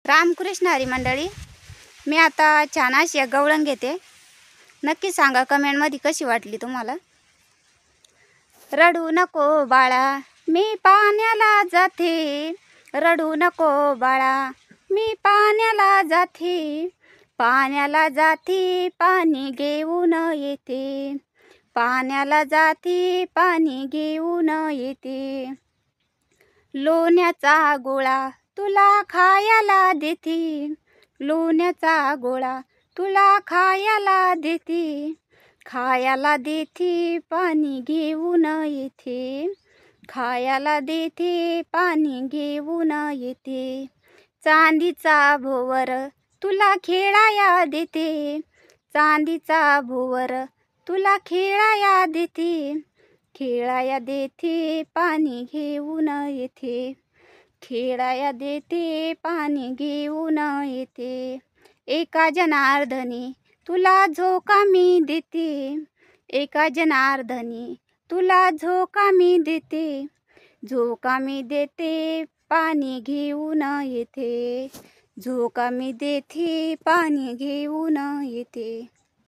रामकृष्ण हरी मंडळी, मी आता छान अशी एक गवळण घेते. नक्की सांगा कमेंटमध्ये कशी वाटली तुम्हाला. रडू नको बाळा मी पाण्याला जाते, रडू नको बाळा मी पाण्याला जाते, पाण्याला जाते पाणी घेऊन येते, पाण्याला जाते पाणी घेऊन येते. लोण्याचा गोळा तुला खायला देते, लोण्याचा गोळा तुला खायला देते, खायला देते पाणी घेऊन येते, खायला देते पाणी घेऊन येते. चांदीचा भोवर तुला खेळाया देते, चांदीचा भोवर तुला खेळाया देते, खेळाया देते पाणी घेऊन येते, खेळाया देते पाणी घेऊन येते. एका जनार्दनी तुला झोका मी देते, एका जनार्दनी तुला झोका मी देते, झोका मी देते पाणी घेऊन येते, झोका मी देते पाणी घेऊन येते.